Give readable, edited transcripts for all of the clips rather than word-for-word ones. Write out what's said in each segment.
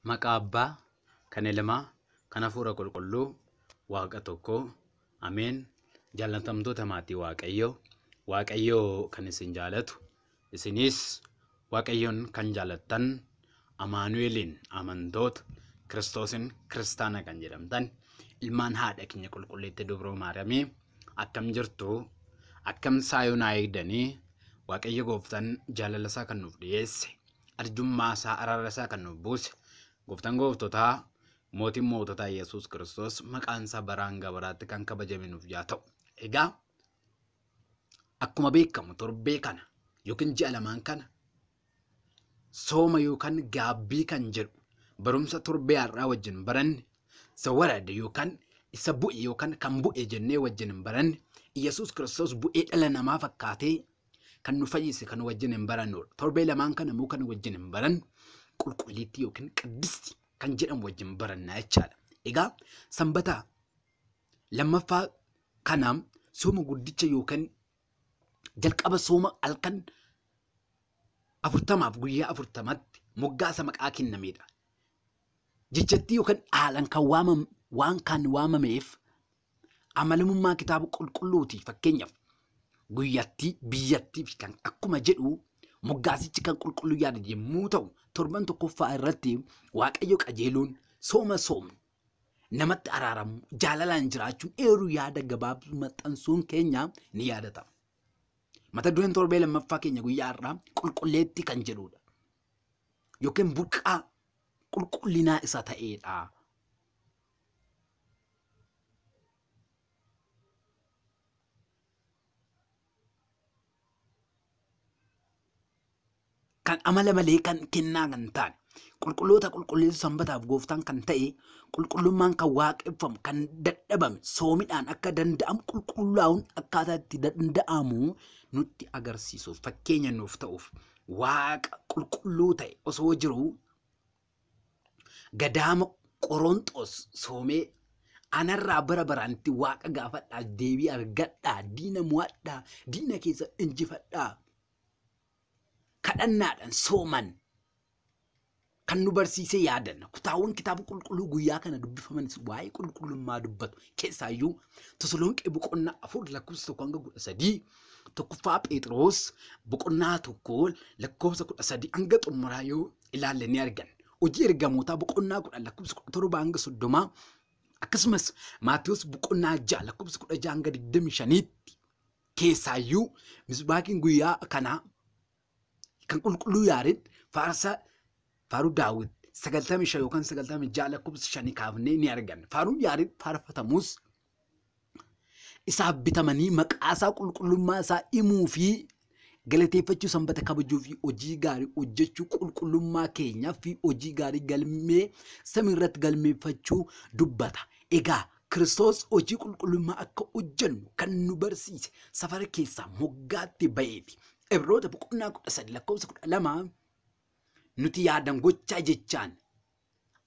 Maqaa Abbaa, kan Ilmaa, kan Hafuura Qulqulluu, Waaqa tokkoo, Ameen. Jaallatamtoota maatii Waaqayyoo kan isin jaalatu, isinis Waaqayyoon kan jaalattan, Amaanu'eliin amantoota, Kiristoosin kiristaana kan jedhamtan, ilmaan haadha keenya Qulqulleettii Dubroo Maariyaamii, akkam jirtu, akkam saayonaa eegdanii, Waaqayyo gooftaan jaalala isaa kan nuuf dhiyeesse, arjummaa isaa araara isaa kan nuuf buuse, gooftaan gooftotaa mootiin moototaa Yesuus Kiristoos maqaan isaa baraan gabaraatti kan kabajame nuuf yaa ta'u. Egaa akkuma beekamu torbee kana yookiin ji'a lamaan kana sooma yookaan gaabbii kan jedhu barumsa torbee har'aa wajjin baranne isa warade yookaan isa bu'e yookaan kan bu'e jennee wajjin baranne Yesuus Kiristoos bu'ee dhala namaa fakkaatee kan nu fayyise kan wajjin hin barannudha. Torbee lamaan kana immoo kan wajjin hin baranne qulqulleettii yookiin qidisti kan jedhamu wajjin barannaa jechaadha. Egaa sanbata lammaffaa kanaam sooma guddicha yookaan jalqaba sooma halkan 40 guyyaa 40tti moggaasa maqaa kennameedha. Jechatti yookaan haalan kan waan kan waamameef amalummaa kitaaba qulqulluuti fakkeenyaaf guyyatti biyyatti kan akkuma jedhu moggaasichi kan qulqulluu yaada yommuu ta'u torban tokkoffaa irratti Waaqayyo qajeeluun sooma soomnu namatti araaramu jaalalaan jiraachuun eeruu yaada gabaabduu maxxansuun keenya ni yaadatama. Mata dureen torbee lammaffaa keenya guyyaa har'aa qulqulleettii kan jedhudha. Yookiin burqaa qulqullinaa isa ta'eedha. Kan amala malee kan kennaa kan taane qulqulloota qulqulleessu sanbataaf gooftaan kan ta'e qulqullummaan kan waaqeffamu kan dadhabame soomidhaan akka danda'amu qulqullaa'uun akkaataa itti danda'amu nutti agarsiisuuf fakkeenya nuuf ta'uuf waaqa qulqulluu ta'e osoo jiru gadaama Qorontos soomee anarraa bara baraan itti waaqa gaafadhaa deebii argadhaa diina mo'adhaa diina keessa injifadhaa kadhannaadhaan sooman kan nu barsiisee yaadanna kutaawwan kitaaba qulqulluu guyyaa kana dubbifamanis waa'ee qulqullummaa dubbatu keessaayyuu Tasalonqee boqonnaa 4 lakkoofsa 1-13 tokkoffaa Phexros boqonnaa 1 lakkoofsa 13 hanga xumuraa yoo ilaalle ni argan hojii ergamootaa boqonnaa 10 lakkoofsa 17-30 akkasumas Maatiyos boqonnaa 6 lakkoofsa 16-25 keessaayyuu misbaakiin guyyaa kanaa kan qulqulluu yaarin faaruu Daawit 95 yookaan 96 lakkoofsa 5 kaafnee ni arganna. Faaruun yaarin faarfatamus isaaf bitamanii maqaa isaa qulqullummaa isaa himuu fi galateeffachuu sanbata kabajuu fi hojii gaarii hojjechuu qulqullummaa keenyaa fi hojii gaarii galmee samiirratti galmeeffachuu dubbata. Egaa Kiristoos hojii qulqullummaa akka hojjennu kan nu barsiise safara keessaa moggaatti baheeti. Ibroota boqonnaa 13 lakkoofsa 12 nuti yaadan gochaa jechaan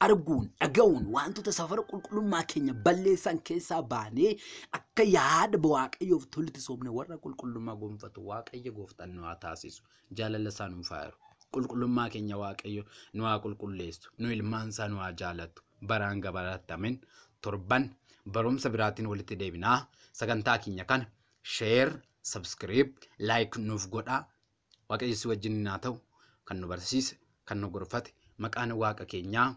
arguun dhaga'uun wantoota safara qulqullummaa keenya balleessan keessaa baanee akka yaada Waaqayyoof tolutti soomne warra qulqullummaa gonfatu Waaqayyo gooftaan nu haa taasisu jaalala isaa nuuf haa eeru qulqullummaa keenya Waaqayyo nu haa qulqulleessu nu ilmaan isaa nu haa jaalatu baraan gabaraatti ameen. Torban barumsa biraatiin walitti deebinaa sagantaa keenya kana share subscribe like nuuf godhaa Waaqayyo si wajjin haa ta'u kan nu barsiise kan nu gorfate maqaan waaqa keenyaa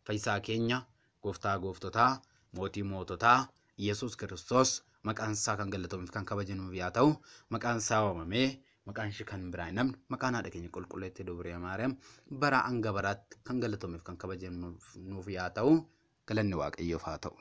fayyisaa keenya gooftaa gooftotaa mootii moototaa Yesuus Kiristoos maqaan isaa kan galatamuuf kan kabajamuuf yaa ta'u maqaan isaa waamamee maqaan ishee kan biraa hin namne maqaan haadha keenya Qulqulleettii Dubroo Maariyaam bara hanga baraatti kan galatamuuf kan kabajamuuf yaa ta'u galanni Waaqayyoof haa ta'u.